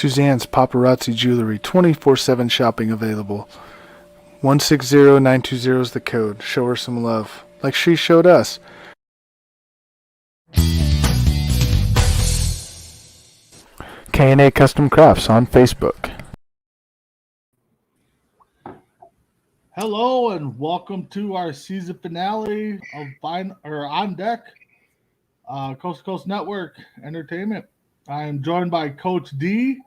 Suzanne's Paparazzi Jewelry, 24/7 shopping available. 160920 is the code. Show her some love, like she showed us. K&A Custom Crafts on Facebook. Hello and welcome to our season finale of On Deck, Coast to Coast Network Entertainment. I am joined by Coach D,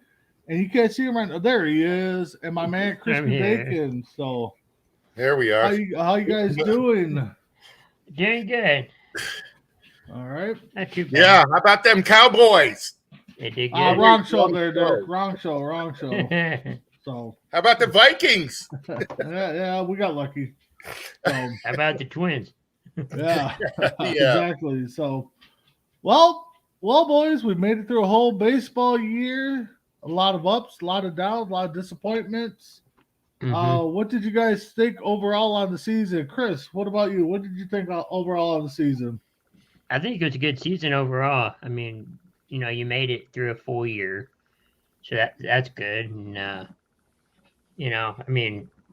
and you can't see him right now. There he is, and my man Crispy Bacon. So there we are. How you guys doing? Doing good. All right. Not too bad. Yeah, how about them Cowboys? They did good. Wrong show there, Dirk. Wrong show. So how about the Vikings? yeah, we got lucky. So, how about the Twins? Yeah, exactly. So, well, boys, we made it through a whole baseball year. A lot of ups, a lot of downs, a lot of disappointments. Mm-hmm. What did you guys think overall on the season? Chris, what about you? What did you think overall on the season? I think it was a good season overall. I mean, you made it through a full year, so that's good. And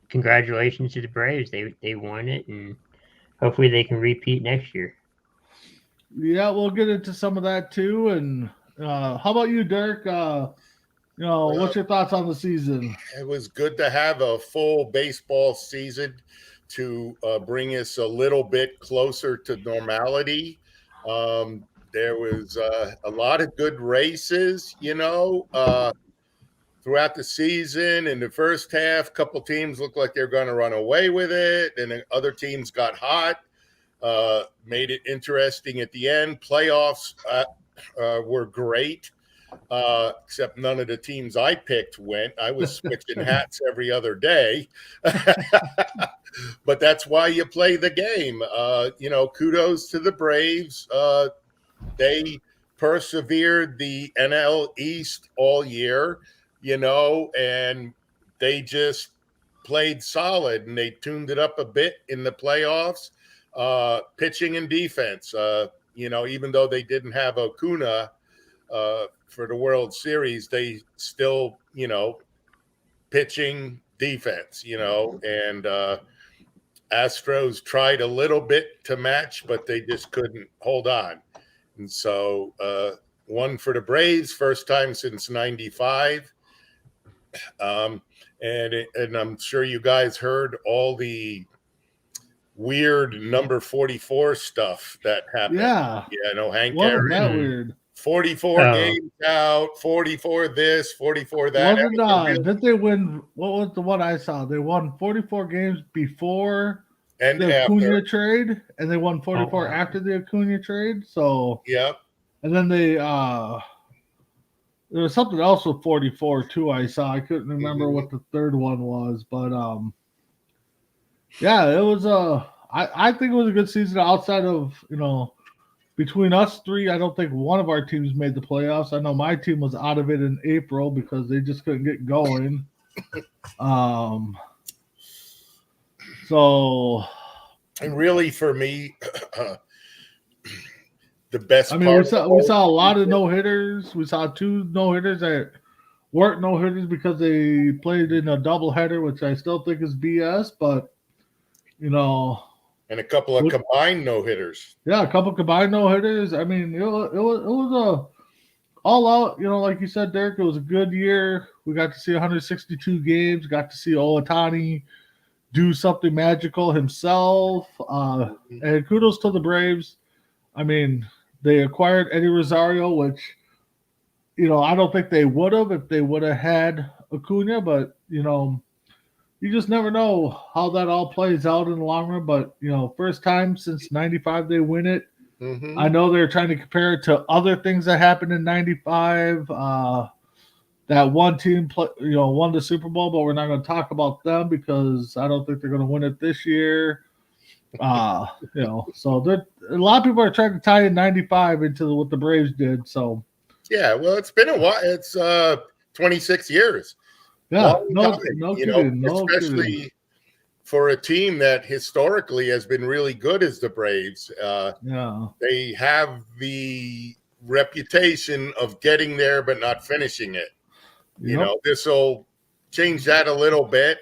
congratulations to the Braves. They won it, and hopefully they can repeat next year. Yeah, we'll get into some of that too. And how about you, Dirk? What's your thoughts on the season? It was good to have a full baseball season to bring us a little bit closer to normality. There was a lot of good races, throughout the season. In the first half, a couple teams looked like they're going to run away with it, and then other teams got hot, made it interesting at the end. Playoffs were great, except none of the teams I picked went. I was switching hats every other day. But that's why you play the game. Kudos to the Braves. They persevered the NL East all year, and they just played solid, and they tuned it up a bit in the playoffs, pitching and defense. Even though they didn't have Acuna for the World Series, they still, pitching defense, and Astros tried a little bit to match, but they just couldn't hold on. And so one for the Braves, first time since 95. And I'm sure you guys heard all the weird number 44 stuff that happened. Yeah. Hank Wasn't Aaron. that weird? 44 games out, 44 this, 44 that. Did they win? What was the one I saw? They won 44 games before and the Acuna trade, and they won 44 after the Acuna trade. So yep. And then they there was something else with 44 too. I saw. I couldn't remember what the third one was, but yeah, it was I think it was a good season outside of between us three. I don't think one of our teams made the playoffs. I know my team was out of it in April because they just couldn't get going. So, and really for me, the best. I mean, we saw a lot of no hitters. We saw 2 no hitters that weren't no hitters because they played in a doubleheader, which I still think is BS. But and a couple of combined no hitters. Yeah, a couple combined no hitters. I mean, it was a all out. Like you said, Derek, it was a good year. We got to see 162 games. Got to see Ohtani do something magical himself. And kudos to the Braves. I mean, they acquired Eddie Rosario, which I don't think they would have if they would have had Acuna, but you just never know how that all plays out in the long run. But, first time since 95 they win it. Mm-hmm. I know they're trying to compare it to other things that happened in 95. That one team won the Super Bowl, but we're not going to talk about them because I don't think they're going to win it this year. So a lot of people are trying to tie in 95 into what the Braves did. So yeah, well, it's been a while. It's 26 years. Yeah, especially for a team that historically has been really good as the Braves. They have the reputation of getting there but not finishing it. You Yep. know, this will change that a little bit.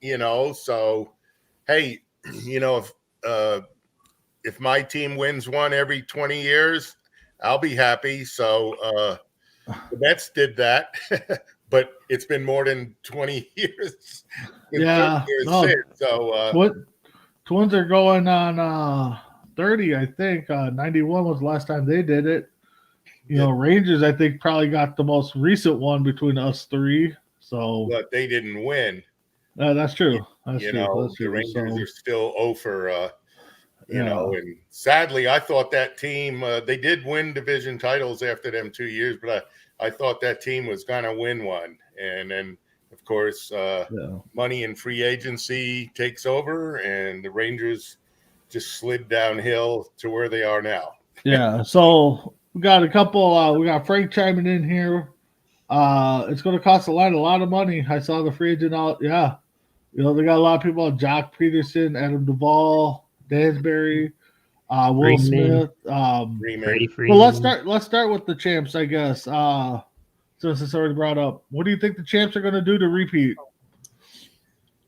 You know, so hey, you know, if my team wins one every 20 years, I'll be happy. So the Mets did that, but it's been more than 20 years, been 30 Yeah. years No, since. So Twins are going on 30, I think. 91 was the last time they did it. You know, Rangers, I think, probably got the most recent one between us three. So but they didn't win. that's true. That's You true. know, That's the true. Rangers So are still over. You know, yeah, and sadly, I thought that team they did win division titles after them 2 years, but I thought that team was going to win one, and then of course, yeah, money and free agency takes over, and the Rangers just slid downhill to where they are now. yeah. So we got a couple. We got Frank chiming in here. It's going to cost a lot of money. I saw the free agent out. Yeah, you know they got a lot of people: Jock Peterson, Adam Duvall, Dansbury, Will Freeman. Smith. Freeman. Freddie Well, Freeman. let's start with the champs, I guess. Since it's already brought up, what do you think the champs are going to do to repeat?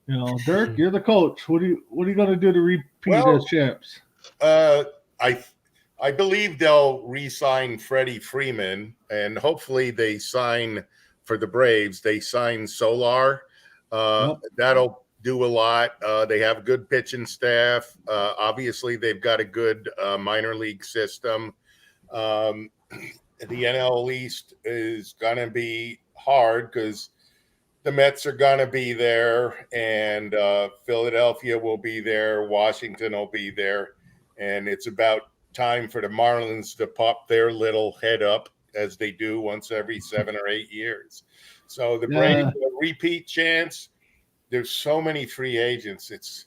You know, Dirk, you're the coach. What are you going to do to repeat as champs? I believe they'll re-sign Freddie Freeman, and hopefully they sign for the Braves. They sign Solar. Yep. That'll do a lot. They have a good pitching staff. Obviously, they've got a good minor league system. The NL East is going to be hard because the Mets are going to be there, and Philadelphia will be there. Washington will be there. And it's about time for the Marlins to pop their little head up as they do once every 7 or 8 years. So the Braves, a repeat chance. There's so many free agents. It's,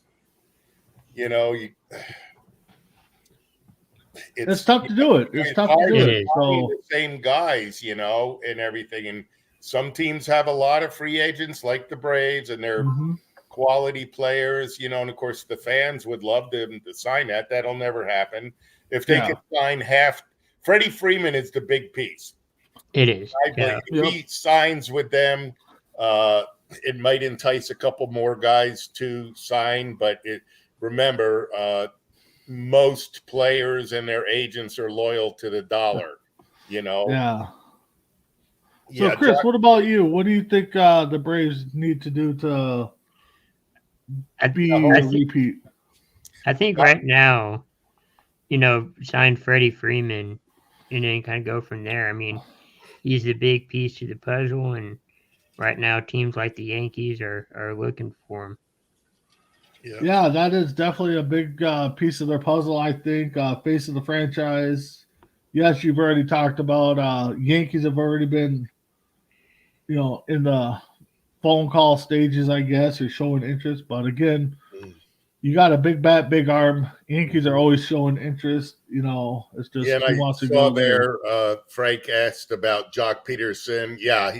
you know, it's tough to do it. It's tough to do it. So the same guys, you know, and everything. And some teams have a lot of free agents, like the Braves, and they're quality players, you know. And of course, the fans would love them to sign that. That'll never happen. If they could sign half, Freddie Freeman is the big piece. It is. If he signs with them, it might entice a couple more guys to sign. But remember, most players and their agents are loyal to the dollar, you know. Yeah. So, Chris, what about you? What do you think the Braves need to do to be a repeat? I think right now, you know, sign Freddie Freeman and then kind of go from there. I mean, he's the big piece to the puzzle, and right now teams like the Yankees are looking for him. Yeah, that is definitely a big piece of their puzzle, I think. Face of the franchise. Yes, you've already talked about Yankees have already been, you know, in the phone call stages, I guess, or showing interest. But again, you got a big bat, big arm. Yankees are always showing interest. You know, it's just who wants to go there. Frank asked about Jock Peterson. Yeah,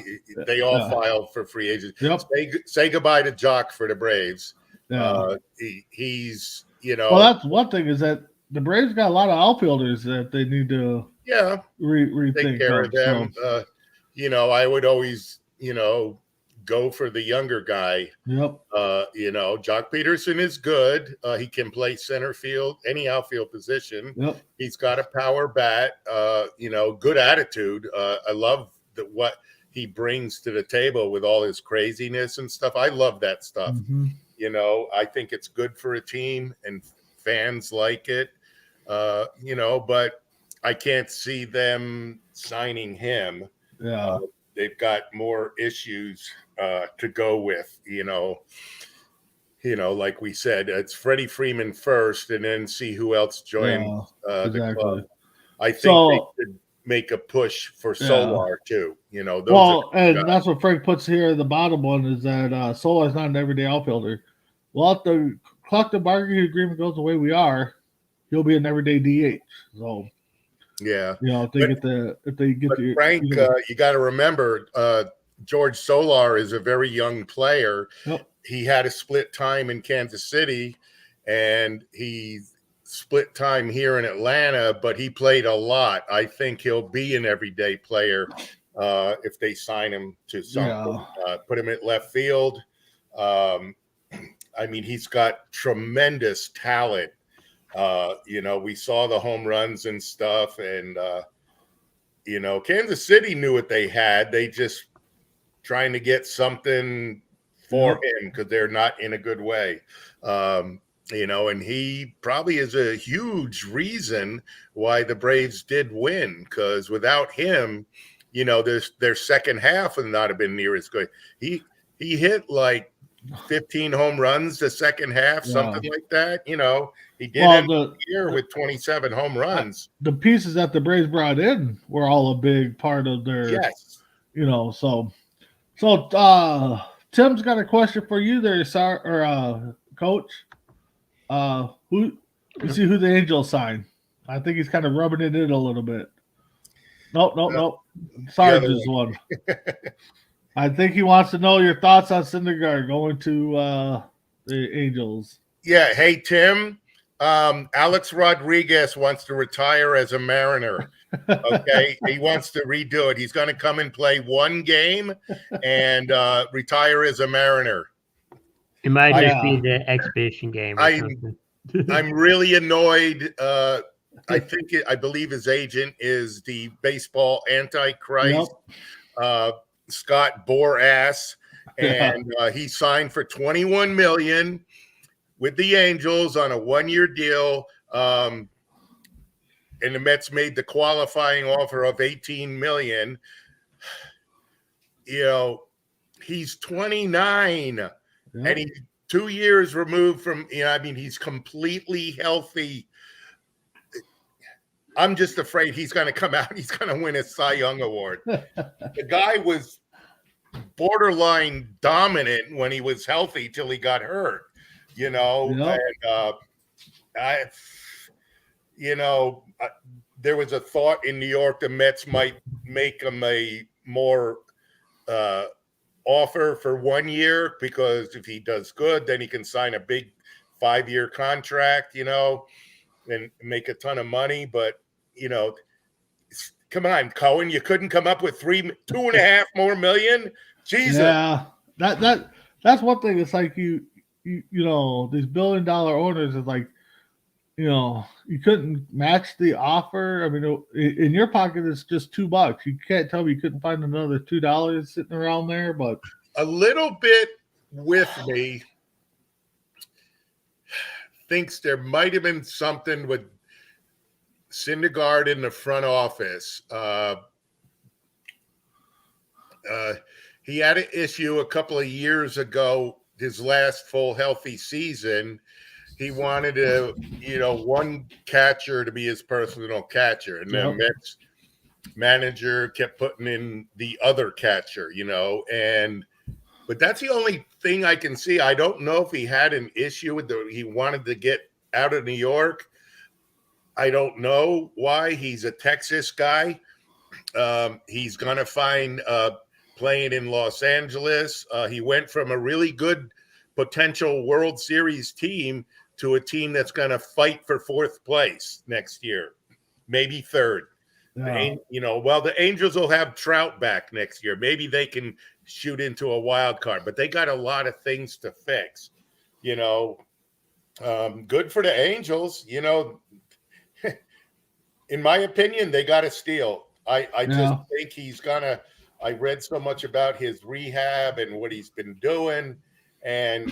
they all filed for free agents. Yep. Say goodbye to Jock for the Braves. Yeah. He's, you know. Well, that's one thing is that the Braves got a lot of outfielders that they need to rethink. Take care of them. So. You know, I would always, you know, go for the younger guy. Yep. You know, Jock Peterson is good. He can play center field, any outfield position. Yep. He's got a power bat. You know, good attitude. I love what he brings to the table with all his craziness and stuff. I love that stuff. You know, I think it's good for a team and fans like it. You know, but I can't see them signing him. Yeah. They've got more issues to go with, you know, like we said, it's Freddie Freeman first and then see who else joins the club. I think they could make a push for Solar too, you know. And that's what Frank puts here. The bottom one is that Solar is not an everyday outfielder. Well, if the collective bargaining agreement goes the way we are, he'll be an everyday DH. So yeah, you know, if they get the Frank, you got to remember, George Solar is a very young player. Yep. He had a split time in Kansas City, and he split time here in Atlanta, but he played a lot. I think he'll be an everyday player if they sign him to something. Put him at left field. I mean, he's got tremendous talent. We saw the home runs and stuff, and Kansas City knew what they had. They just trying to get something for him because they're not in a good way. And he probably is a huge reason why the Braves did win, because without him, their second half would not have been near as good. He hit like 15 home runs the second half, something like that. He did end the year with 27 home runs. The pieces that the Braves brought in were all a big part of their, So Tim's got a question for you there, Coach. See who the Angels signed. I think he's kind of rubbing it in a little bit. Nope. Sarge's one. I think he wants to know your thoughts on Syndergaard going to the Angels. Yeah. Hey, Tim. Alex Rodriguez wants to retire as a Mariner. Okay. He wants to redo it. He's going to come and play one game and retire as a Mariner. It might just be the exhibition game or something. I'm really annoyed. I believe his agent is the baseball antichrist, Scott Boras, and he signed for $21 million with the Angels on a one-year deal. And the Mets made the qualifying offer of $18 million. He's 29. And he's 2 years removed from, he's completely healthy. I'm just afraid he's going to come out. He's going to win a Cy Young Award. The guy was borderline dominant when he was healthy till he got hurt, And there was a thought in New York the Mets might make him a more offer for 1 year, because if he does good, then he can sign a big 5-year contract, and make a ton of money. But come on, Cohen, you couldn't come up with 2.5 more million? Jesus. Yeah, that's one thing. It's like you these $1 billion owners is like, you couldn't match the offer. I mean, in your pocket, it's just $2. You can't tell me you couldn't find another $2 sitting around there. But a little bit with me thinks there might have been something with Syndergaard in the front office. He had an issue a couple of years ago, his last full healthy season. He wanted one catcher to be his personal catcher, and the Mets manager kept putting in the other catcher, but that's the only thing I can see. I don't know if he had an issue with he wanted to get out of New York. I don't know why. He's a Texas guy. He's going to find playing in Los Angeles. He went from a really good potential World Series team to a team that's going to fight for 4th place next year, maybe 3rd. Yeah. The Angels will have Trout back next year. Maybe they can shoot into a wild card, but they got a lot of things to fix. Good for the Angels. In my opinion, they got to steal. I just think he's gonna. I read so much about his rehab and what he's been doing. And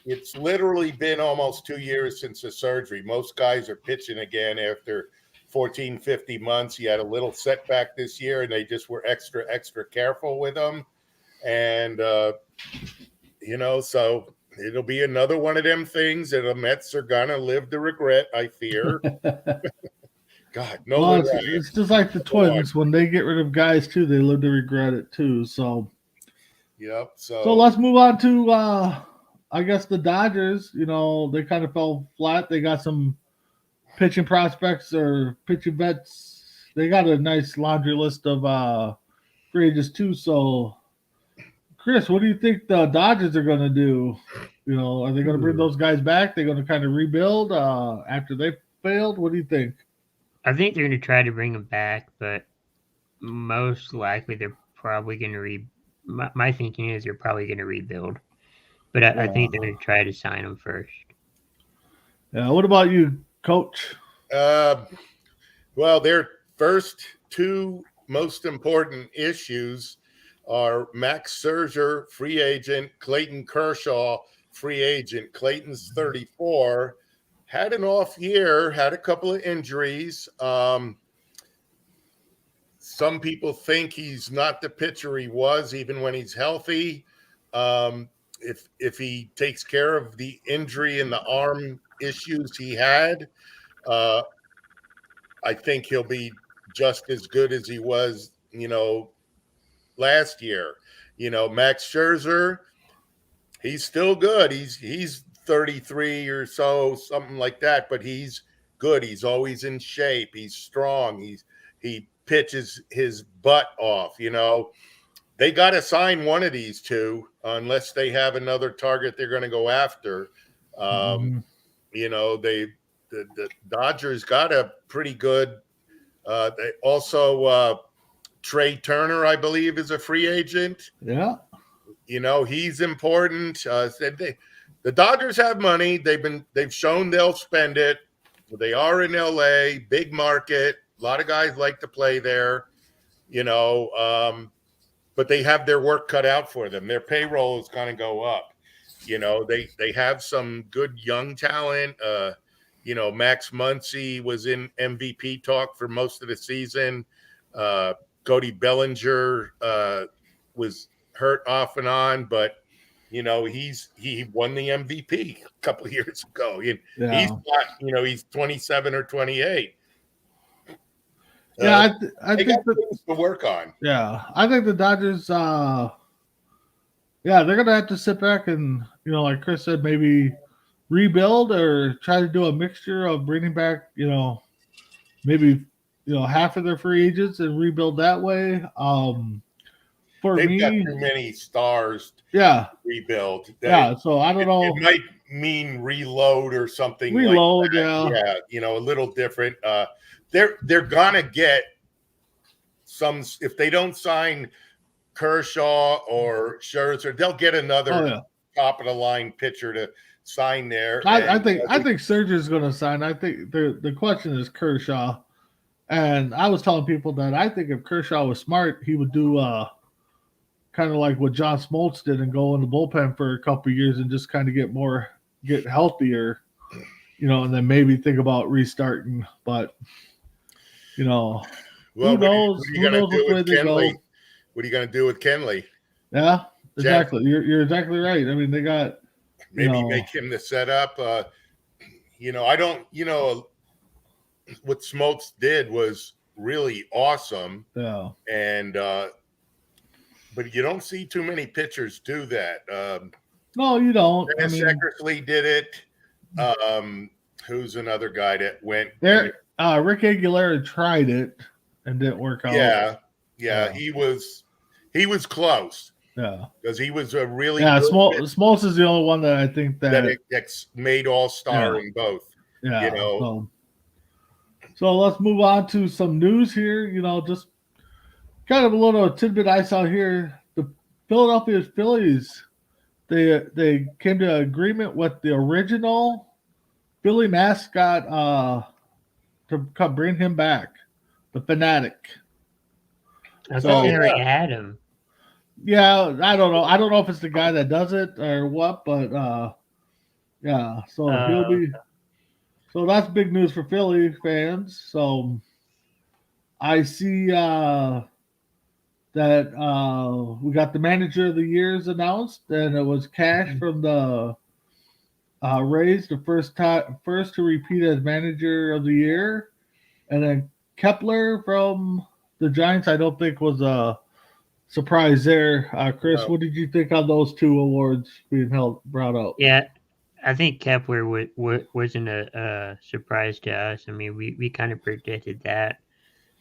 it's literally been almost 2 years since the surgery. Most guys are pitching again after 14, 50 months. He had a little setback this year, and they just were extra careful with him. And, so it'll be another one of them things that the Mets are going to live to regret, I fear. God, no. Well, it's just like the Twins. When they get rid of guys, too, they live to regret it, too. So. Yep. So let's move on to, I guess, the Dodgers. They kind of fell flat. They got some pitching prospects or pitching vets. They got a nice laundry list of free agents, too. So, Chris, what do you think the Dodgers are going to do? Are they going to bring those guys back? They're going to kind of rebuild after they failed? What do you think? I think they're going to try to bring them back, but most likely they're probably going to my thinking is they're probably going to rebuild, but I think they're going to try to sign him first. Yeah. What about you, Coach? Well, their first two most important issues are Max Scherzer, free agent, Clayton Kershaw, free agent. Clayton's 34, had an off year, had a couple of injuries. Some people think he's not the pitcher he was, even when he's healthy. If he takes care of the injury and the arm issues he had, I think he'll be just as good as he was, last year. Max Scherzer, he's still good. He's 33 or so, something like that, but he's good. He's always in shape. He's strong. He pitches his butt off. They got to sign one of these two unless they have another target they're going to go after. The Dodgers got a pretty good. They also Trey Turner, I believe, is a free agent. Yeah. He's important. The Dodgers have money. They've shown they'll spend it. They are in LA, big market. A lot of guys like to play there. But they have their work cut out for them. Their payroll is going to go up. They have some good young talent. Max Muncy was in MVP talk for most of the season. Cody Bellinger was hurt off and on, but he won the MVP a couple of years ago. He's not, he's 27 or 28. I think got things to work on. Yeah, I think the Dodgers. They're gonna have to sit back and like Chris said, maybe rebuild or try to do a mixture of bringing back maybe half of their free agents and rebuild that way. They've got too many stars. Yeah, to rebuild. So I don't know. It might mean reload or something. Reload, like that. Yeah, a little different. They're gonna get some if they don't sign Kershaw or Scherzer, they'll get another top of the line pitcher to sign there. I think Scherzer's going to sign. I think the question is Kershaw, and I was telling people that I think if Kershaw was smart, he would do kind of like what John Smoltz did and go in the bullpen for a couple of years and just kind of get healthier, and then maybe think about restarting. But who knows? Who knows where they go? What are you going to do with Kenley? Yeah, exactly. You're exactly right. I mean, they got maybe make him the setup. I don't. What Smoltz did was really awesome. Yeah. And but you don't see too many pitchers do that. No, you don't. Dennis Eckersley did it. Who's another guy that went there? Rick Aguilera tried it and didn't work out. Yeah. He was close. Yeah, because he was a really Smoltz is the only one that I think that it made all-star in both. Yeah, so let's move on to some news here. Just kind of a little tidbit I saw here. The Philadelphia Phillies, they came to an agreement with the original Philly mascot to come bring him back, the Fanatic. I thought they already had him. Yeah, I don't know. I don't know if it's the guy that does it or what, but so he'll be. So that's big news for Philly fans. So I see that we got the manager of the years announced, and it was Cash from the Rays, the first to repeat as manager of the year, and then Kepler from the Giants. I don't think was a surprise there. Chris, what did you think on those two awards being brought out? Yeah, I think Kepler wasn't a surprise to us. I mean, we kind of predicted that.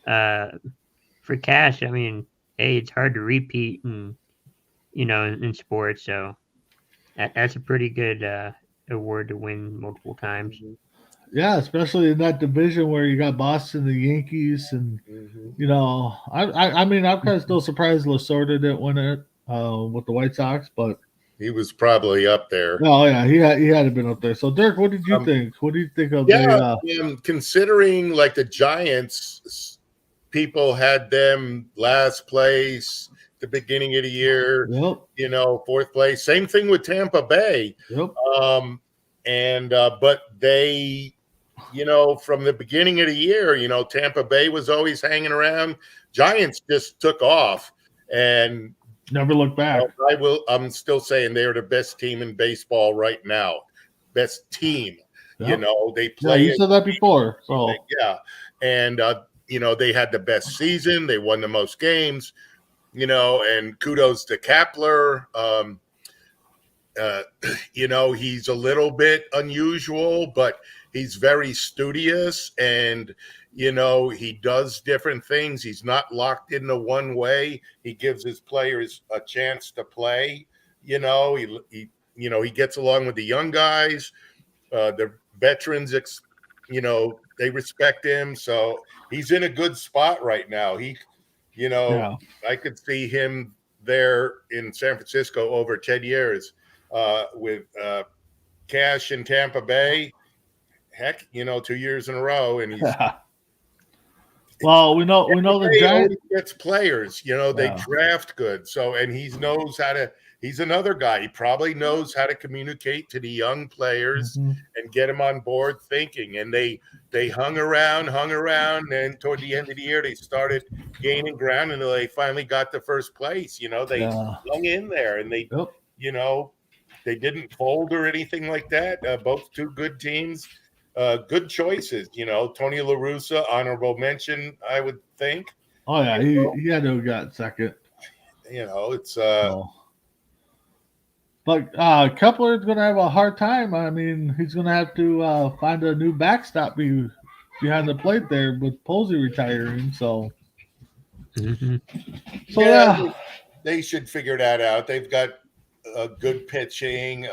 For Cash, I mean, hey, it's hard to repeat in sports, so that's a pretty good award to win multiple times. Yeah, especially in that division where you got Boston, the Yankees, and Mhm. I mean, I'm kind of still surprised Lasorda didn't win it with the White Sox, but He was probably up there. oh yeah, he had to been up there. So, Dirk, what did you Um, think? What do you think of Yeah, the? considering like the Giants, people had them last place the beginning of the year, Yep, fourth place. Same thing with Tampa Bay. yep, Um, and but they, from the beginning of the year, Tampa Bay was always hanging around. Giants just took off, and never look back. I'm still saying they're the best team in baseball right now. Best team. Yep. They Yeah, play. you said that before. So Yeah, and they had the best season. They won the most games. And kudos to Kapler. He's a little bit unusual, but he's very studious, and he does different things. He's not locked into one way. He gives his players a chance to play. He gets along with the young guys, the veterans. They respect him, so he's in a good spot right now. yeah, I could see him there in San Francisco over 10 years with Cash in Tampa Bay. Heck, 2 years in a row, and he's well, we know the He Giants. always gets players. They Yeah. draft good. So, and he knows how to. He's another guy. He probably knows how to communicate to the young players Mhm. and get them on board thinking. And they hung around, and toward the end of the year they started gaining ground, and they finally got to first place. They Yeah. hung in there, and they, Yep. they didn't fold or anything like that. Both two good teams. Good choices, Tony La Russa, honorable mention, I would think. Oh yeah, he had to have got second. It's So. But Kepler's going to have a hard time. I mean, he's going to have to find a new backstop behind the plate there with Posey retiring. So, Mhm. yeah. they should figure that out. They've got good pitching.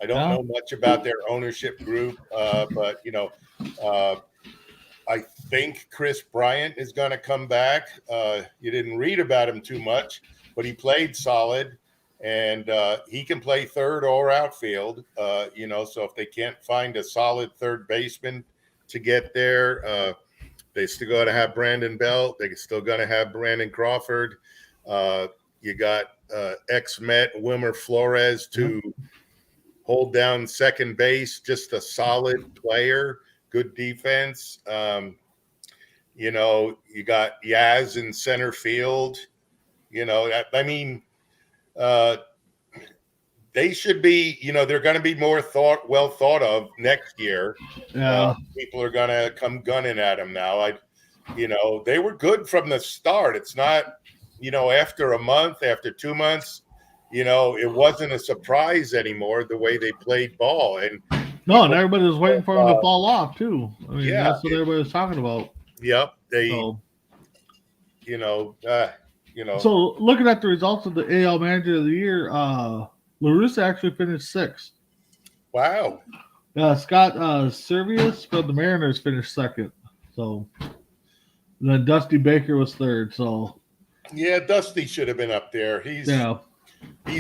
I don't know much about their ownership group, but I think Chris Bryant is going to come back. You didn't read about him too much, but he played solid, and he can play third or outfield. So if they can't find a solid third baseman to get there, they still got to have Brandon Belt. They still going to have Brandon Crawford. You got ex-Met Wilmer Flores to hold down second base, just a solid player, good defense. You got Yaz in center field. They should be, they're going to be more well thought of next year. Yeah. People are going to come gunning at them now. They were good from the start. It's not, after a month, after 2 months, it wasn't a surprise anymore the way they played ball. And and everybody was waiting for him to fall off too. I mean, yeah, that's what everybody was talking about. Yep. So, So looking at the results of the AL Manager of the Year, La Russa actually finished sixth. Wow. Scott Servius from the Mariners finished second. So then Dusty Baker was third. So yeah, Dusty should have been up there. He's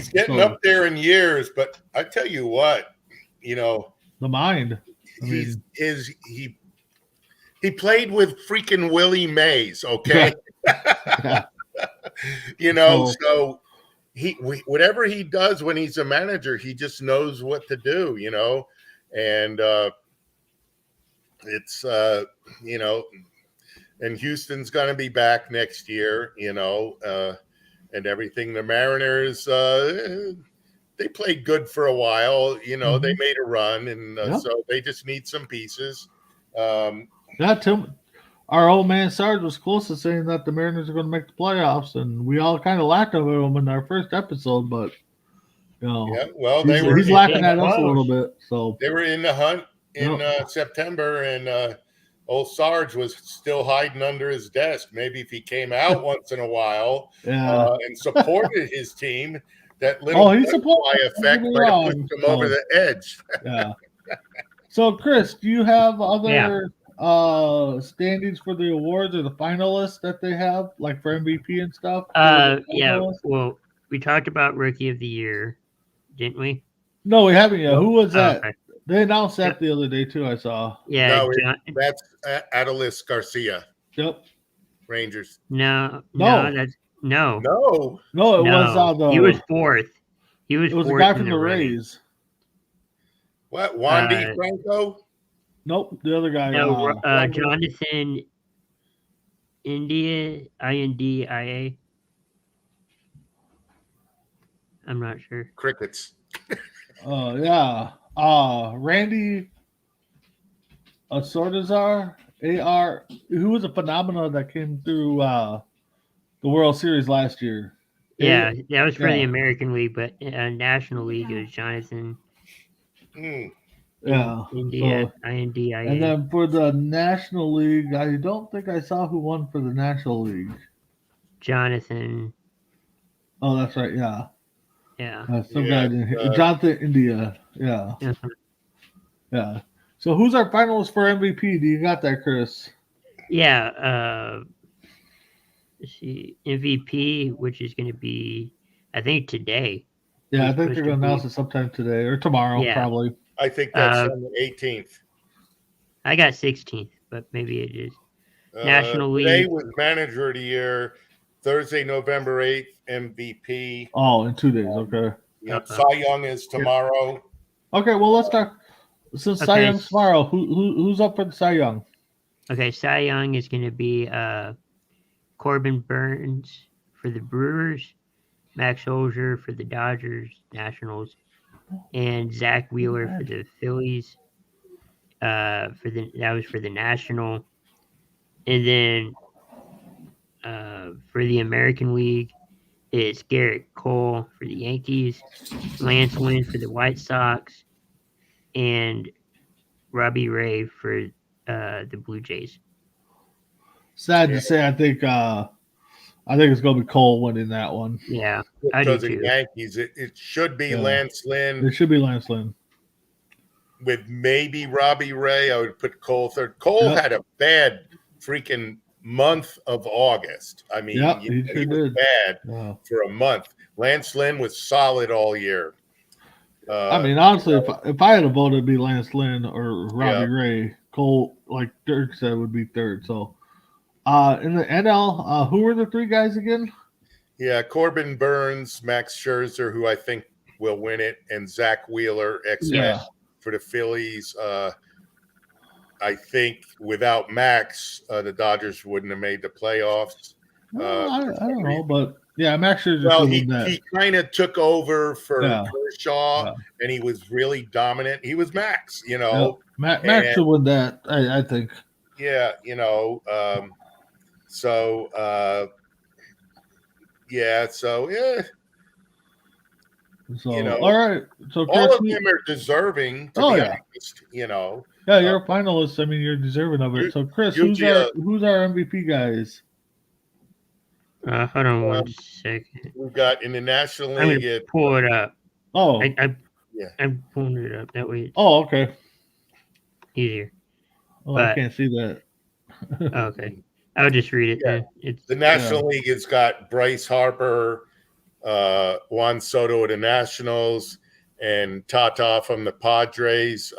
getting So- up there in years, but I tell you what, the mind. I he's mean, he played with freaking Willie Mays, okay? So whatever he does when he's a manager, he just knows what to do, and it's and Houston's going to be back next year, and everything. The Mariners, they played good for a while, they made a run, and so they just need some pieces. Tim, our old man Sarge was close to saying that the Mariners are going to make the playoffs, and we all kind of laughed at him in our first episode, but he's laughing at us a little bit. So they were in the hunt in September, and old Sarge was still hiding under his desk. Maybe if he came out once in a while and supported his team, that little butterfly effect might have pushed him over the edge. Yeah. So, Chris, do you have other standings for the awards or the finalists that they have, like for MVP and stuff? Yeah. Well, we talked about Rookie of the Year, didn't we? No, we haven't yet. Who was Oh, that? okay. They announced that the other day too. I saw. Yeah, No, John. that's Adolis Garcia, Yep. Rangers. No, No. that's no. No, No, it was He was fourth. He was it was a fourth guy in from the the running. Rays. what? Wandy Franco? Nope, the other guy. No, Jonathan India. I'm not sure. Crickets. Yeah. Randy Sortazar, AR, who was a phenomenon that came through the World Series last year. Yeah, that was for the yeah. American League, but National League it was Jonathan Yeah. India. And then for the National League, I don't think I saw who won for the National League. Jonathan. Oh, that's right. Yeah. Yeah. Some guy in here. Jonathan India. Yeah. Uh-huh. Yeah. So who's our finalist for MVP? Do you got that, Chris? Yeah. Let's see. MVP, which is going to be, I think, today. Yeah, I think they're going to announce it sometime today or tomorrow, probably. I think that's on the 18th. I got 16th, but maybe it is. National League. Today was Manager of the Year. Thursday, November 8th, MVP. Oh, in 2 days. Okay. Yep. Cy Young is tomorrow. Okay, well, let's talk. Since Cy Young's tomorrow, who's up for the Cy Young? Okay, Cy Young is going to be Corbin Burns for the Brewers, Max Scherzer for the Dodgers, Nationals, and Zach Wheeler for the Phillies. That was for the National, and then for the American League, it's Garrett Cole for the Yankees, Lance Lynn for the White Sox, and Robbie Ray for the Blue Jays. Sad to say, I think it's going to be Cole winning that one. Yeah, because of Yankees, it should be Lance Lynn. It should be Lance Lynn. With maybe Robbie Ray, I would put Cole third. Cole had a bad freaking month of August. I mean, he was bad for a month. Lance Lynn was solid all year. I mean, honestly, if I had a vote, it'd be Lance Lynn or Robbie Ray. Cole, like Dirk said, would be third. So, in the NL, who were the three guys again? Yeah, Corbin Burns, Max Scherzer, who I think will win it, and Zach Wheeler, X-Men for the Phillies. I think without Max, the Dodgers wouldn't have made the playoffs. I don't know, but yeah, Max Scherzer. Well, he kind of took over for Kershaw, and he was really dominant. He was Max, you know. Yeah. Max should win that, I think. Yeah, you know. So you know, all right. So Chris, all of them are deserving to be honest, you know. Yeah, you're a finalist. I mean, you're deserving of it. So, Chris, who's our MVP guys? Hold on 1 second. We got in the National League. I'm gonna pull it up. Oh, I'm pulling it up that way. Oh, okay. Easier. Oh, I can't see that. Okay, I'll just read it. Then. It's the National League has got Bryce Harper, Juan Soto of the Nationals, and Tata from the Padres.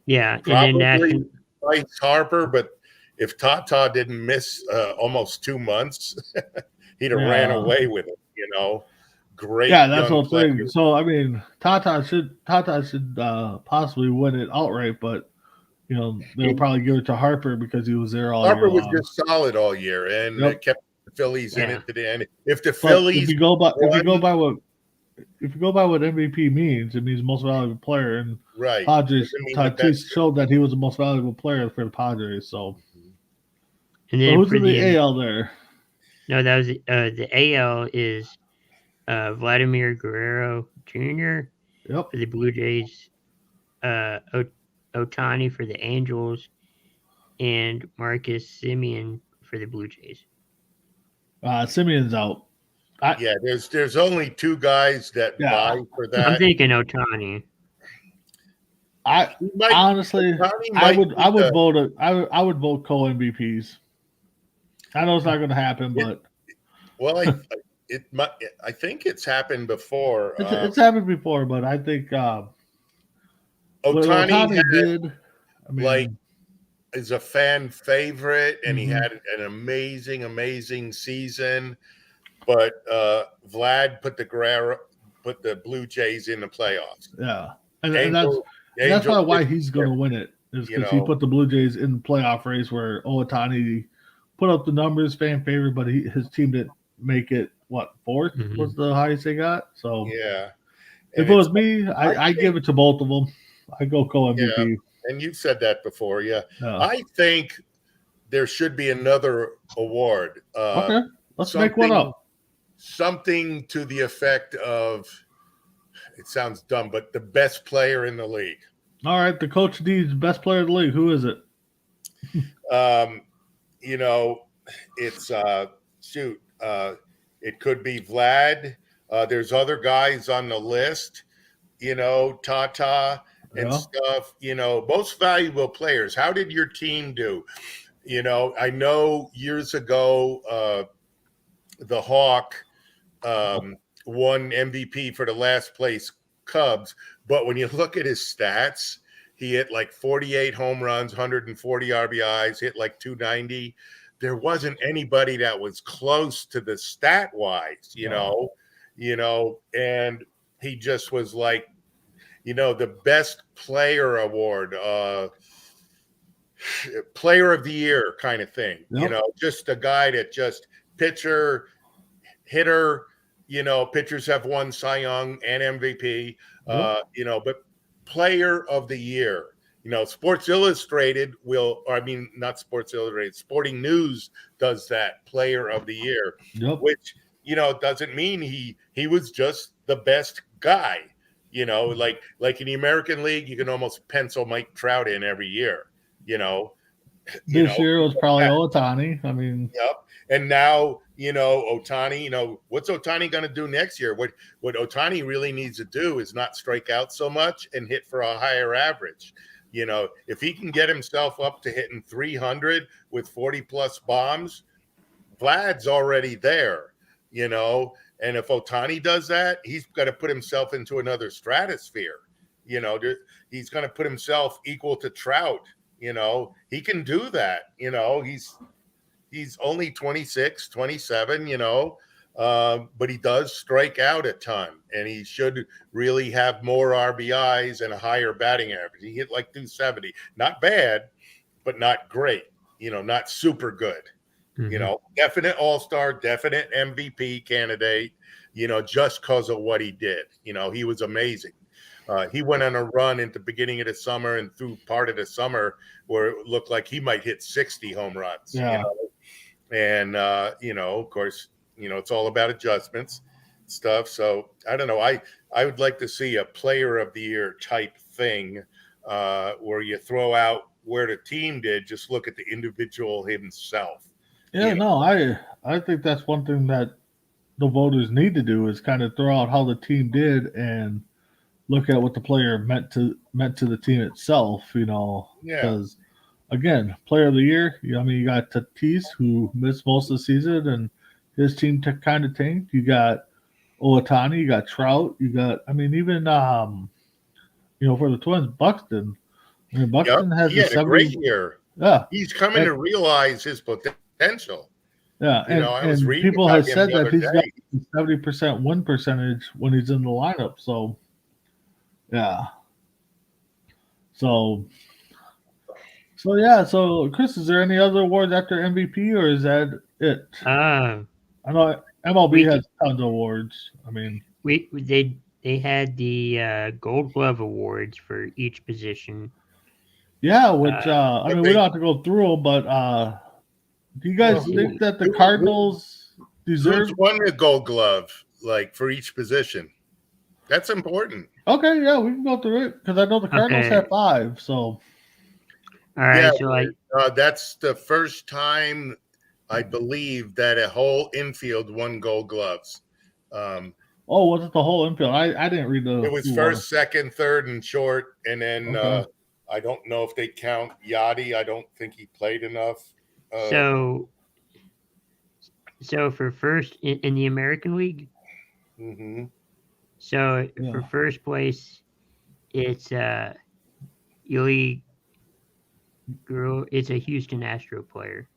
Yeah, and then Bryce Harper, but if Tata didn't miss almost 2 months, he'd have ran away with it. You know, great. Yeah, that's what I'm saying. So I mean, Tata should possibly win it outright, but you know they'll probably give it to Harper because he was there all year. Harper was just solid all year and kept the Phillies in it to the end. If the Phillies, if you go by what MVP means, it means most valuable player, and Padres Tatis showed that he was the most valuable player for the Padres. So, and then who's in the AL there? No, that was the AL is Vladimir Guerrero Jr. for the Blue Jays, Ohtani for the Angels, and Marcus Semien for the Blue Jays. Simeon's out. Yeah, there's only two guys that Yeah. vie for I'm that. thinking Otani. I He might- honestly, Ohtani I might would be I would the- vote it. I would vote co MVPs. I know it's not going to happen, but Well, I think it's happened before. it's happened before. But I think what Ohtani Ohtani had, did. I mean, like, is a fan favorite, and he Mhm. had an amazing season. But Vlad put the Blue Jays in the playoffs. yeah, and that's Angel probably why did- he's going to win it. Is You because he know. put the Blue Jays in the playoff race where Ohtani put up the numbers, fan favorite, but his team didn't make it. What, fourth Mhm. was the highest they got? So Yeah. if And it was it's- me, I give it to both of them. I go co MVP. and you've said that before, yeah. Yeah. I think there should be another award. Okay, let's make one something- up. Something to the effect of, it sounds dumb, but the best player in the league. All right, the Coach D's best player of the league. Who is it? You know, it's it could be Vlad. There's other guys on the list, you know, Tata and Yeah. stuff, you know, most valuable players. How did your team do? You know, I know years ago, the Hawk won MVP for the last place Cubs, but when you look at his stats, he hit like 48 home runs, 140 RBIs, hit like 290. There wasn't anybody that was close to the stat wise, you know, and he just was like, you know, the best player award, player of the year kind of thing, you Yep. know, just a guy that just pitcher, hitter, you know, pitchers have won Cy Young and MVP, you know, but player of the year, you know, Sports Illustrated not Sports Illustrated, Sporting News does that player of the year, Yep. which, you know, doesn't mean he was just the best guy, you know, like in the American League, you can almost pencil Mike Trout in every year, you know. This year was probably Ohtani. I mean, Yep. And now, you know, Ohtani, you know, what's Ohtani going to do next year? What Ohtani really needs to do is not strike out so much and hit for a higher average. You know, if he can get himself up to hitting 300 with 40 plus bombs, Vlad's already there, you know. And if Ohtani does that, he's got to put himself into another stratosphere. You know, he's going to put himself equal to Trout. You know, he can do that. You know, he's only 26, 27, you know, but he does strike out a ton, and he should really have more RBIs and a higher batting average. He hit like 270. Not bad, but not great, you know, not super good. Mhm. You know, definite all-star, definite MVP candidate, you know, just because of what he did. You know, he was amazing. He went on a run at the beginning of the summer and through part of the summer where it looked like he might hit 60 home runs. Yeah. You know? And, you know, of course, you know, it's all about adjustments stuff. So I don't know. I would like to see a player of the year type thing where you throw out where the team did, just look at the individual himself. yeah, Yeah. no, I think that's one thing that the voters need to do is kind of throw out how the team did and look at what the player meant to the team itself, you know. Yeah. Because again, player of the year, you know, I mean, you got Tatis who missed most of the season and his team kind of tanked. You got Ohtani, you got Trout, you got, I mean, even you know, for the Twins, Buxton. I mean, Buxton has He a had a 70. great year. Yeah, He's coming to realize his potential. yeah, You know, I was and reading people about have him said the that other he's got day. 70% win percentage when he's in the lineup. So, yeah. So yeah. So, Chris, is there any other awards after MVP, or is that it? I know MLB We has tons of awards. I mean, they had the Gold Glove awards for each position. yeah. Which I mean, we don't have to go through them, but do you guys Well, think that the who- Cardinals deserve? Who's won the Gold Glove, like for each position? That's important. Okay, yeah, we can go through it because I know the Cardinals Okay. have 5. So, All right, Yeah, so like That's the first time I believe that a whole infield won Gold Gloves. Oh, was it the whole infield? I didn't read the. It was who first, second, third, and short, and then Okay. I don't know if they count Yachty. I don't think he played enough. So for first in the American League, Mhm. so Yeah. for first place, it's Yuli Gurriel. It's a Houston Astro player.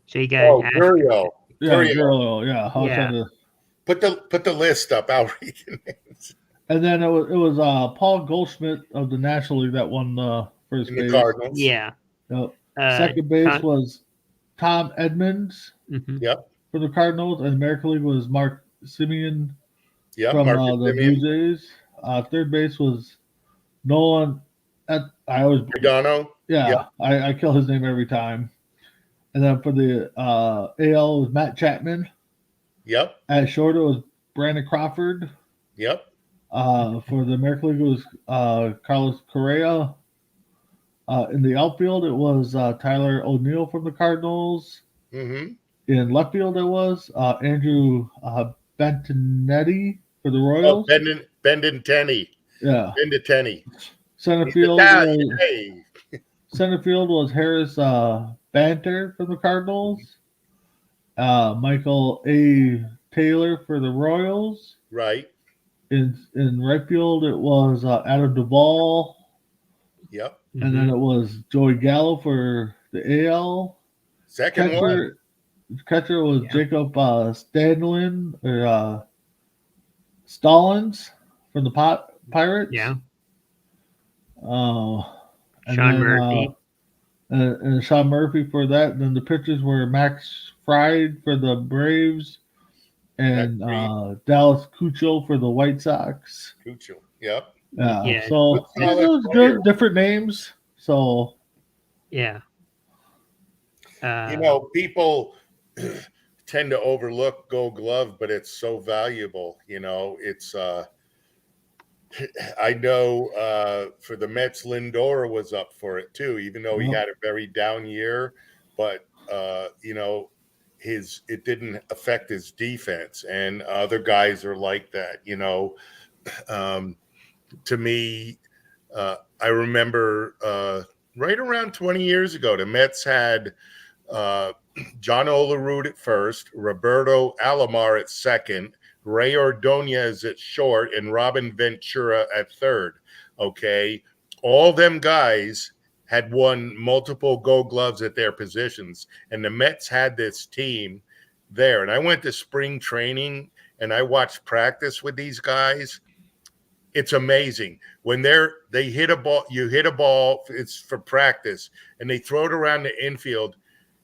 So you got Oh, an Astro. Gurriel. Yeah, Gurriel. Gurriel, yeah. I was Yeah. trying to- Put the list up. I'll read the names. And then it was Paul Goldschmidt of the National League that won first In the base. Cardinals. Yeah. Yep. Second base was Tom Edmonds Mhm. Yep. for the Cardinals, and American League was Mark Simeon Yep. from Marcus the Simeon. Blue Jays. Third base was Nolan. I always Giordano. yeah. Yep. I kill his name every time. And then for the AL was Matt Chapman. Yep. At short it was Brandon Crawford. Yep. For the American League, it was Carlos Correa. In the outfield, it was Tyler O'Neill from the Cardinals. Mm-hmm. In left field, it was Andrew Bentinetti for the Oh, Royals. Benintendi. Yeah. Benintendi. Center He's field, Italian. was, Hey. center field was Harris Banter from the Cardinals. Michael A. Taylor for the Royals. Right. In right field, it was Adam Duvall. Yep. And then it was Joey Gallo for the AL. Second one. Catcher was Jacob Stanlin or Stallings from the Pirates. Yeah. And Sean Murphy. And Sean Murphy for that. And then the pitchers were Max Fried for the Braves and Dallas Cucho for the White Sox. Cucho. Yep. Yeah. So it was good, different names. So yeah. People tend to overlook Gold Glove, but it's so valuable. It's I know for the Mets, Lindor was up for it too, even though he had a very down year. But it didn't affect his defense, and other guys are like that. To me, I remember right around 20 years ago, the Mets had John Olerud at first, Roberto Alomar at second, Ray Ordonez at short, and Robin Ventura at third. Okay. All them guys had won multiple Gold Gloves at their positions, and the Mets had this team there. And I went to spring training and I watched practice with these guys. It's amazing when they hit a ball. You hit a ball, it's for practice, and they throw it around the infield.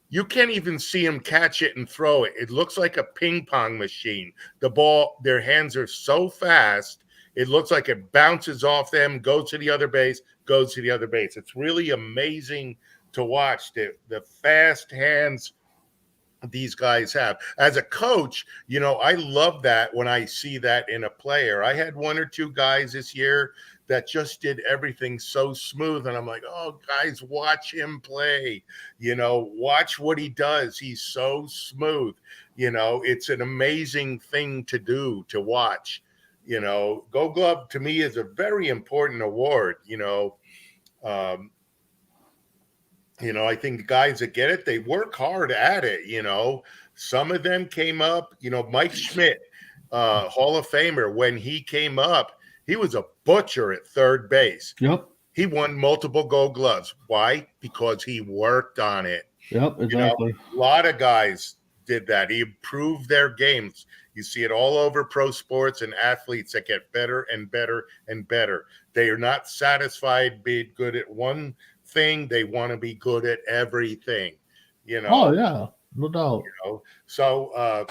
You can't even see them catch it and throw it. It looks like a ping pong machine. The ball, their hands are so fast, it looks like it bounces off them, goes to the other base, goes to the other base. It's really amazing to watch the fast hands these guys have. As a coach, I love that when I see that in a player. I had one or two guys this year that just did everything so smooth, and I'm like, oh, guys, watch him play. Watch what he does. He's so smooth. It's an amazing thing to do, to watch. Gold Glove to me is a very important award. I think the guys that get it, they work hard at it. Some of them came up, Mike Schmidt, Hall of Famer, when he came up, he was a butcher at third base. Yep. He won multiple Gold Gloves. Why? Because he worked on it. Yep, exactly. A lot of guys did that. He improved their games. You see it all over pro sports and athletes that get better and better and better. They are not satisfied being good at one thing. They want to be good at everything. Oh yeah, no doubt. So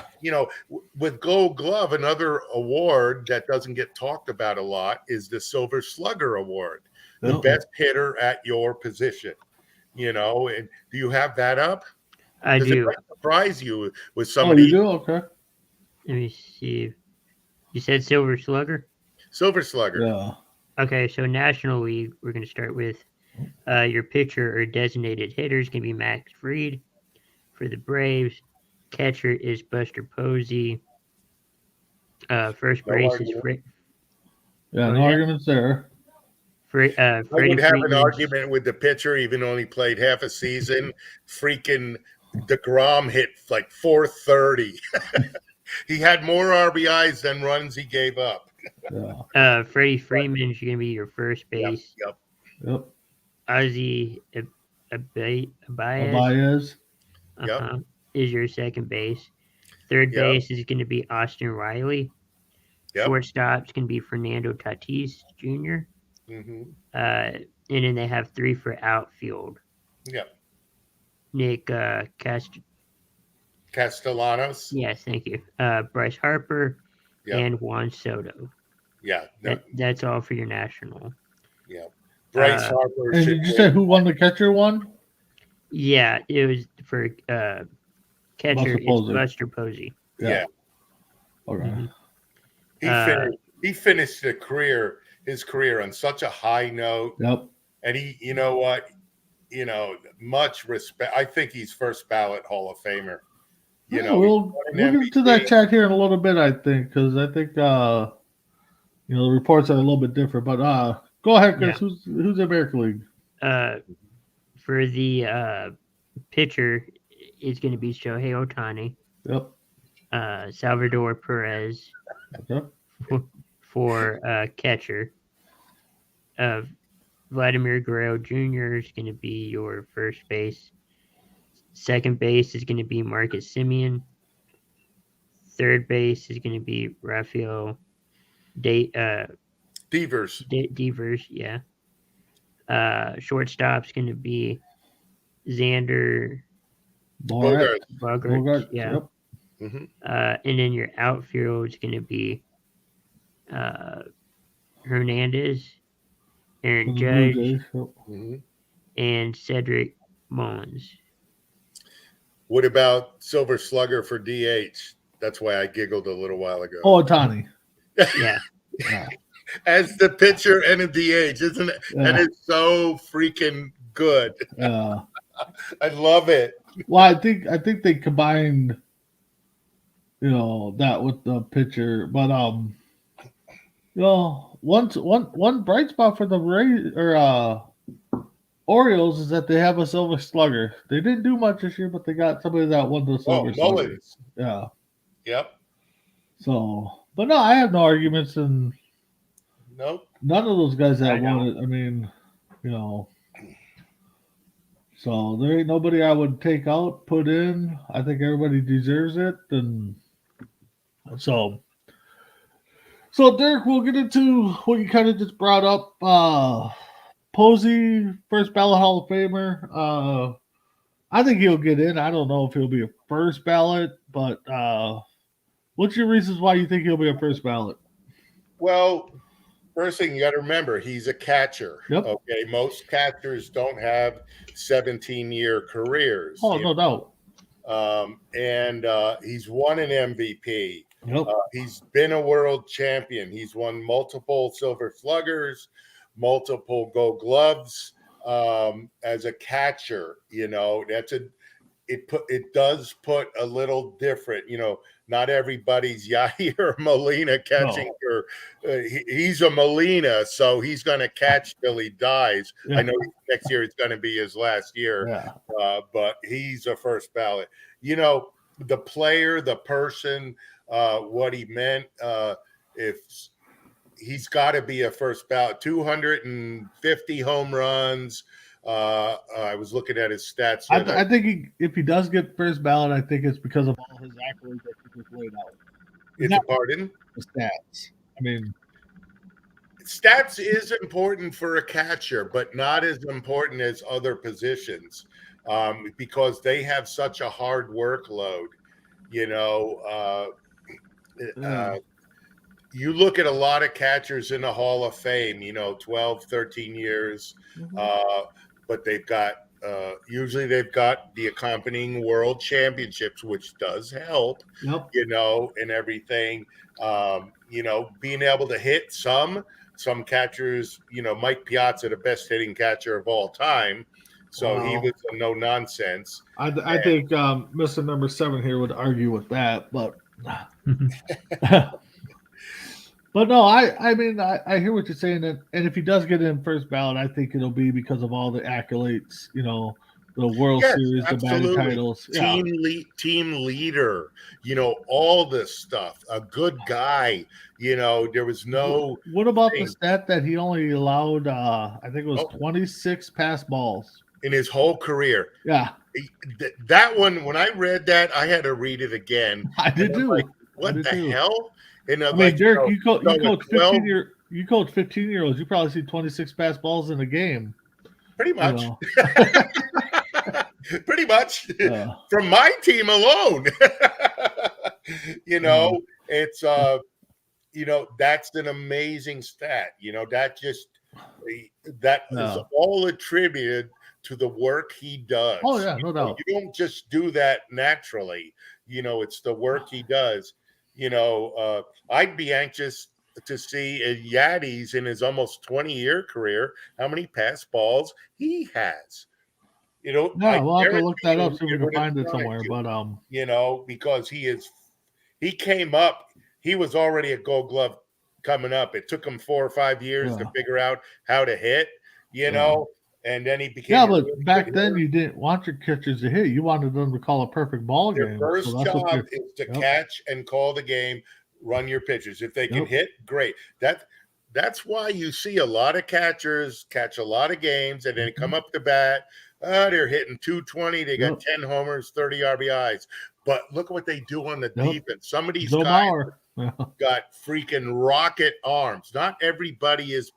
with Gold Glove, another award that doesn't get talked about a lot is the Silver Slugger Award, the best hitter at your position. And do you have that up? I do. It surprise you with somebody? Oh, you do? Okay. Let me see. You said Silver Slugger? Silver Slugger. Yeah. Okay, so National League, we're going to start with your pitcher or designated hitters can be Max Fried for the Braves. Catcher is Buster Posey. First No base is argument. Yeah, Oh, no yeah. arguments there. Freddie I would have an Freeman's- argument with the pitcher, even though he played half a season. Freaking DeGrom hit like 430. He had more RBIs than runs he gave up. Yeah. Freddie Freeman's going to be your first Yep, base. yep. Yep. Ozzy Abaez Abaez. Yep. is your second base. Third Yep. base is going to be Austin Riley. Yep. Shortstop's going to be Fernando Tatis Jr. hmm And then they have 3 for outfield. Yep. Nick Castellanos. Yes, thank you. Bryce Harper Yep. and Juan Soto. Yeah. No, That's all for your national. yeah. Bryce Uh, Harper. And should did you say win. who won the catcher one? Yeah, it was for catcher. Buster It's Posey. Buster Posey. Yeah. Okay. Mhm. He finished his career on such a high note. Yep. And you know what? Much respect. I think he's first ballot Hall of Famer. We'll get into that chat here in a little bit, I think, because I think the reports are a little bit different. But go ahead, Chris. Yeah. Who's the American League? For the pitcher, it's going to be Shohei Ohtani, Yep. Salvador Perez Okay. for catcher. Vladimir Guerrero Jr. is going to be your first base. Second base is going to be Marcus Semien. Third base is going to be Rafael Devers. Yeah. Shortstop's going to be Xander Bogart. Bogaerts. Yeah. Yep. hmm And then your outfield is going to be Hernandez, Aaron For the Blue Judge, Jays. Yep. hmm and Cedric Mullins. What about Silver Slugger for DH? That's why I giggled a little while ago. Oh, Ohtani. Yeah. Yeah. As the pitcher and a DH, isn't it? Yeah. And it's so freaking good. Yeah. I love it. Well, I think they combined, that with the pitcher, but one bright spot for the Orioles is that they have a Silver Slugger. They didn't do much this year, but they got somebody that won the Silver Slugger. Mullins. Yeah. Yep. So, but no, I have no arguments, and Nope. none of those guys that I know. won it. I mean, so there ain't nobody I would take out, put in. I think everybody deserves it, and so Derek, we'll get into what you kind of just brought up. Posey, first ballot Hall of Famer. I think he'll get in. I don't know if he'll be a first ballot, but what's your reasons why you think he'll be a first ballot? Well, first thing you got to remember, he's a catcher. Yep. Okay. Most catchers don't have 17-year careers. Oh, no doubt. And he's won an MVP. Yep. He's been a world champion. He's won multiple Silver Sluggers, multiple Gold Gloves as a catcher. It does put a little different. Not everybody's Yair Molina catching. He's a Molina, so he's going to catch till he dies. Yeah. I know next year it's going to be his last year, Yeah. but he's a first ballot. The player, the person, what he meant. If he's got to be a first ballot, 250 home runs. I was looking at his stats. I think if he does get first ballot, I think it's because of all his accolades that he just laid out. It's Not a pardon. the stats. I mean, Stats is important for a catcher, but not as important as other positions because they have such a hard workload. You look at a lot of catchers in the Hall of Fame, 12, 13 years, but they've got usually they've got the accompanying world championships, which does help, yep. and everything. Being able to hit some catchers, Mike Piazza, the best hitting catcher of all time. So he Wow. was a no nonsense. I think Mr. Number 7 here would argue with that, but But no, I mean, I hear what you're saying, and if he does get in first ballot, I think it'll be because of all the accolades, the World Yes, Series, the batting absolutely. titles. Yeah. Team leader, all this stuff. A good guy. There was no What about the thing. stat that he only allowed, I think it was Oh. 26 pass balls? In his whole career. Yeah, That one, when I read that, I had to read it again. I did And I'm too. like, I what did the too. hell? And I I'm mean, like, Derek, you coach with 12 you coach 15-year-olds. You probably see 26 pass balls in a game. pretty You much. know. Pretty much Uh, from my team alone. It's that's an amazing stat. That is Yeah. all attributed to the work he does. Oh yeah, no doubt. You don't just do that naturally. It's the work he does. I'd be anxious to see Yadi's in his almost 20-year career, how many pass balls he has. Yeah, I we'll have to look that up, guarantee see if we you can would have find it tried somewhere. to, But because he came up, he was already a Gold Glove coming up. It took him 4 or 5 years to Yeah. figure out how to hit, and then he became. yeah, a but really back good then hitter. you didn't want your catchers to hit. You wanted them to call a perfect ball Their game. first So that's what job is to Yep. catch and call the game, run your pitches. If they can Yep. hit, great. That's why you see a lot of catchers catch a lot of games and then come up to bat. They're hitting 220. They got Yep. 10 homers, 30 RBIs. But look what they do on the Yep. defense. Some of these Joe guys Bauer. Yeah. got freaking rocket arms. Not everybody is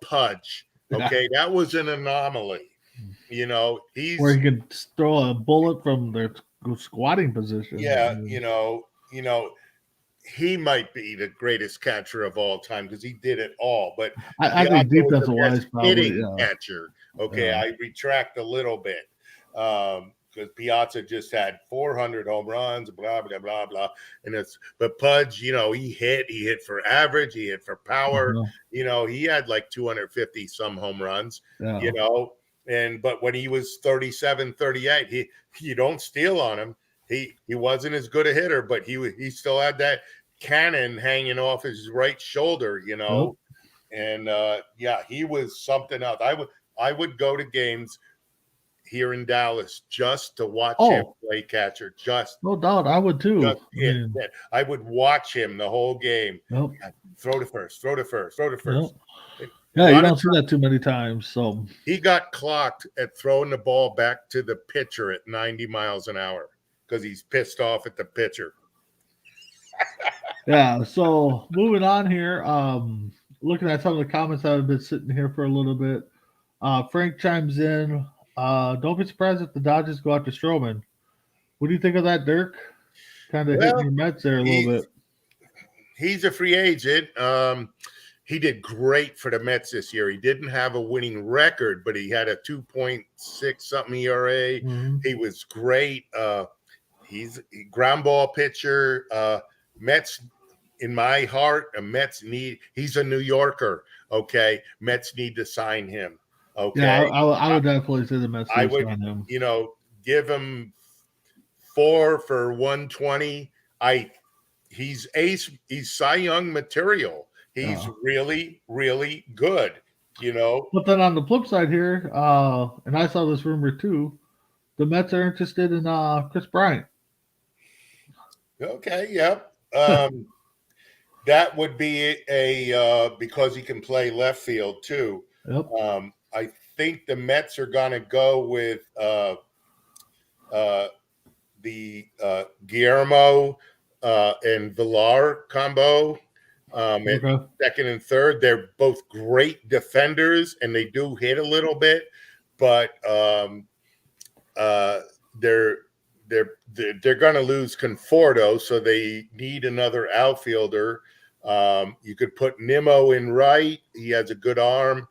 Pudge. Okay, that was an anomaly. He's Where he could throw a bullet from their squatting position. yeah, he might be the greatest catcher of all time because he did it all. But I he think also was the defensive wise, best probably. hitting Yeah. catcher. Okay, Yeah. I retract a little bit because Piazza just had 400 home runs, blah blah blah blah. But Pudge, he hit for average, he hit for power. Uh-huh. He had like 250 some home runs. Yeah. But when he was 37, 38, you don't steal on him. He wasn't as good a hitter, but he still had that cannon hanging off his right shoulder, Yep. And he was something else. I would go to games here in Dallas just to watch him play catcher. No doubt, I would too. I would watch him the whole game. Yep. Throw to first, throw to first, throw to first. Yep. Yeah, you don't see that too many times. So he got clocked at throwing the ball back to the pitcher at 90 miles an hour because he's pissed off at the pitcher. yeah. So moving on here, looking at some of the comments that have been sitting here for a little bit. Frank chimes in. Don't be surprised if the Dodgers go after Stroman. What do you think of that, Dirk? Kind of hitting your Mets there a little bit. He's a free agent. He did great for the Mets this year. He didn't have a winning record, but he had a 2.6 something ERA. Mm-hmm. He was great. He's a ground ball pitcher. Mets, in my heart, he's a New Yorker. Okay. Mets need to sign him. Okay. Yeah, I would definitely say the Mets I would, sign him. Give him 4 for 120. He's Cy Young material. He's really, really good, But then on the flip side here, and I saw this rumor too, the Mets are interested in Chris Bryant. Okay, yep. That would be because he can play left field too. Yep. I think the Mets are going to go with the Guillermo and Villar combo. At second and third, they're both great defenders, and they do hit a little bit, but they're going to lose Conforto, so they need another outfielder. You could put Nimmo in right; he has a good arm.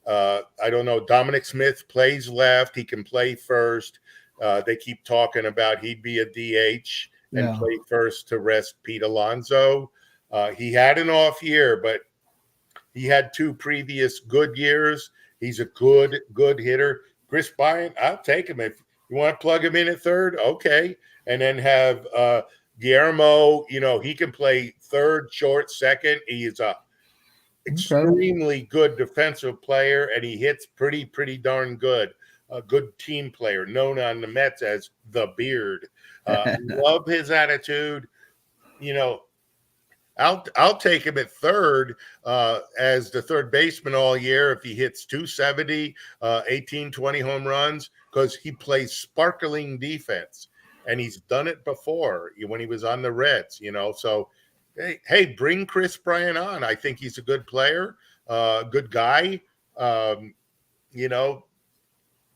I don't know. Dominic Smith plays left; he can play first. They keep talking about he'd be a DH and play first to rest Pete Alonso. He had an off year, but he had 2 previous good years. He's a good hitter. Chris Bryant, I'll take him. If you want to plug him in at third, okay. And then have Guillermo, he can play third, short, second. He is a extremely good defensive player, and he hits pretty darn good. A good team player, known on the Mets as the Beard. Love his attitude. I'll take him at third as the third baseman all year if he hits 270, 18, 20 home runs, because he plays sparkling defense. And he's done it before when he was on the Reds, So, hey, bring Chris Bryant on. I think he's a good player, good guy.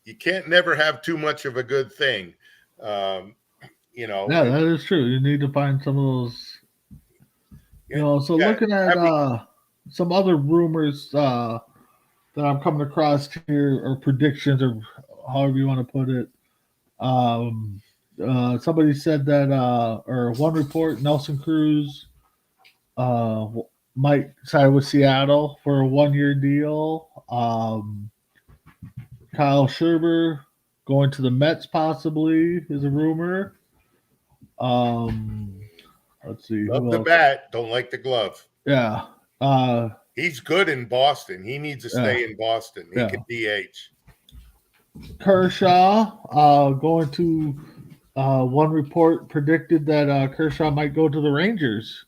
You can't never have too much of a good thing. Yeah, that is true. You need to find some of those. So looking at some other rumors that I'm coming across here, or predictions, or however you want to put it. Somebody said that, or one report, Nelson Cruz might sign with Seattle for a 1-year deal. Kyle Schwarber going to the Mets possibly is a rumor. Let's see. Love the bat, don't like the glove. Yeah. He's good in Boston. He needs to stay in Boston. He can DH. Kershaw going to one report predicted that Kershaw might go to the Rangers.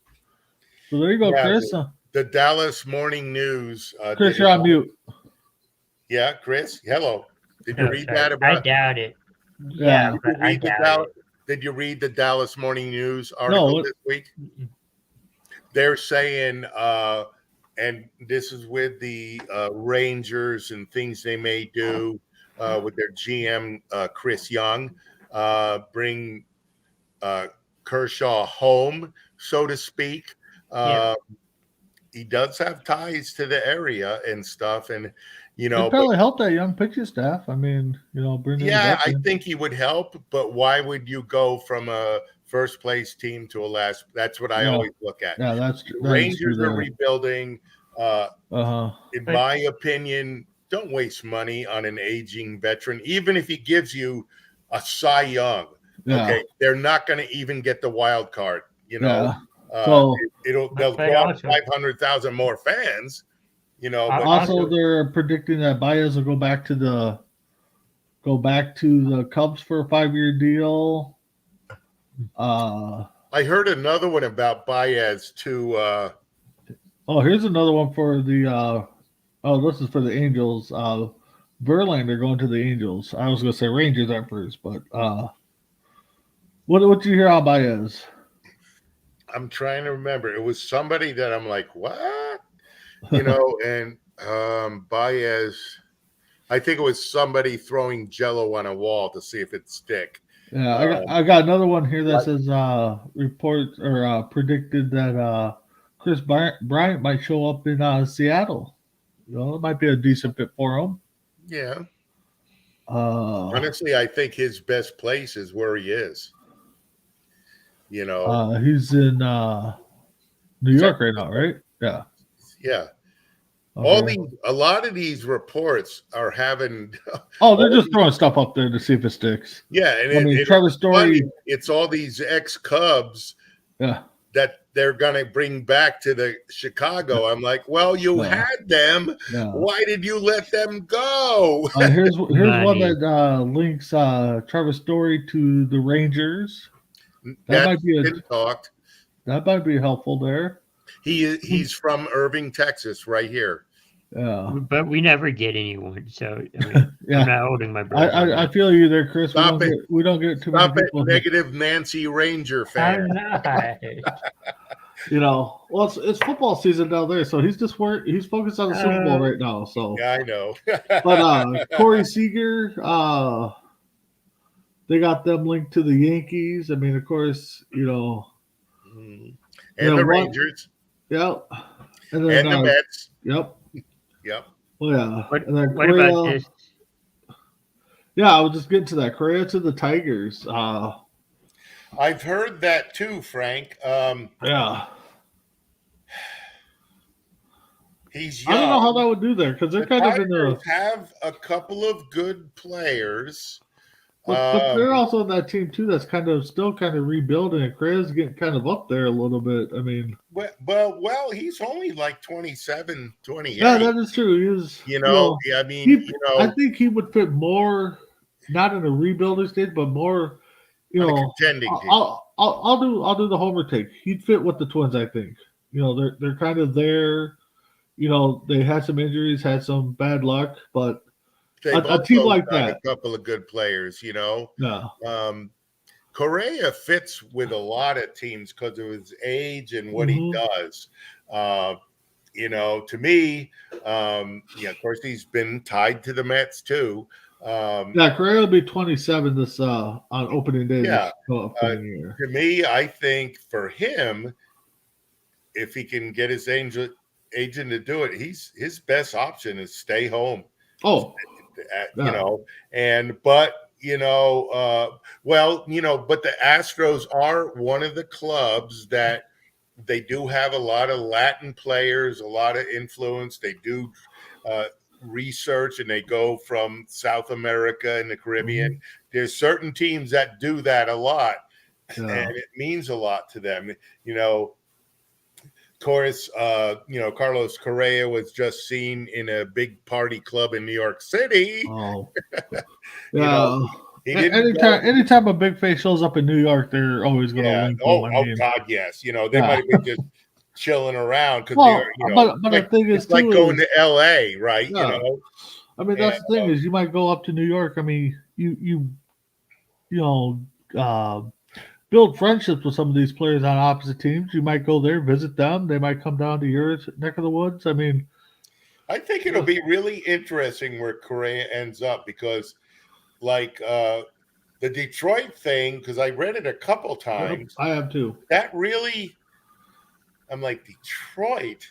So there you go, Chris. The Dallas Morning News. Chris, you're on mute. Yeah, Chris. Hello. Did you read that about? I doubt it. Yeah. Did you read the Dallas Morning News article this week? They're saying, and this is with the Rangers and things they may do with their GM, Chris Young, bring Kershaw home, so to speak. He does have ties to the area and stuff, and he'd probably help that young pitching staff. I mean, bring. Yeah, I think he would help, but why would you go from a first place team to a last? That's what I always look at. Yeah, that's true. Rangers are rebuilding. In my opinion, don't waste money on an aging veteran, even if he gives you a Cy Young. Yeah. Okay, they're not going to even get the wild card. So they'll draw 500,000 more fans. But also they're predicting that Baez will go back to the Cubs for a 5-year deal. I heard another one about Baez too. Here's another one for the. This is for the Angels. Verlander going to the Angels. I was going to say Rangers at first, but what did you hear on Baez? I'm trying to remember. It was somebody that I'm like, what? And Baez, I think it was somebody throwing Jello on a wall to see if it'd stick. Yeah, I got another one here that says reports or predicted that Chris Bryant might show up in Seattle. It might be a decent fit for him. Yeah. Honestly, I think his best place is where he is. He's in New York right now, right? Yeah. Yeah. Okay. A lot of these reports are having. They're just throwing stuff up there to see if it sticks. Yeah, and Trevor Story. It's all these ex-Cubs. Yeah. That they're going to bring back to the Chicago. I'm like, well, you had them. Yeah. Why did you let them go? Here's one that links Trevor Story to the Rangers. That might be helpful there. He's from Irving, Texas, right here. Yeah, but we never get anyone, so I'm not holding my breath. I feel you there, Chris. We don't get too many people. Negative Nancy Ranger fan. It's football season down there, so he's focused on the Super Bowl right now. So yeah, I know. But Corey Seager, they got them linked to the Yankees. I mean, of course, and the Rangers. Yep. And the Mets. Yep. Yep. Well, yeah. What Correa, about this? Yeah, I was just getting to that. Correa to the Tigers. I've heard that too, Frank. Yeah. He's young. I don't know how that would do there because they're kind of in the have a couple of good players. But they're Um, also on that team too that's still kind of rebuilding. And Correa's getting kind of up there a little bit. I mean, well, he's only like 27, 28. yeah, that is true. He was, I mean, he, I think he would fit more, not in a rebuilding stage, but more, on a contending team. I'll do the homer take. He'd fit with the Twins, I think. They're kind of there. They had some injuries, had some bad luck, but They've a team also like got that, a couple of good players, yeah, Correa fits with a lot of teams because of his age and what he does. To me, of course, he's been tied to the Mets too. yeah. Correa will be 27 this on opening day. Yeah, this upcoming year. To me, I think for him, if he can get his agent to do it, his best option is stay home. Oh, but the Astros are one of the clubs that they do have a lot of Latin players, a lot of influence. They do research and they go from South America and the Caribbean. There's certain teams that do that a lot, and it means a lot to them. Of course, Carlos Correa was just seen in a big party club in New York City. Oh, yeah. Anytime a big face shows up in New York, they're always going to link them. God, yes. They might have been just chilling around because but the thing is, it's like going to L.A., right? Yeah. I mean, that's the thing is, you might go up to New York. I mean, you build friendships with some of these players on opposite teams. You might go there, visit them. They might come down to your neck of the woods. I mean, I think it'll be really interesting where Correa ends up because, like the Detroit thing, because I read it a couple times. I have too. That really, I'm like, Detroit,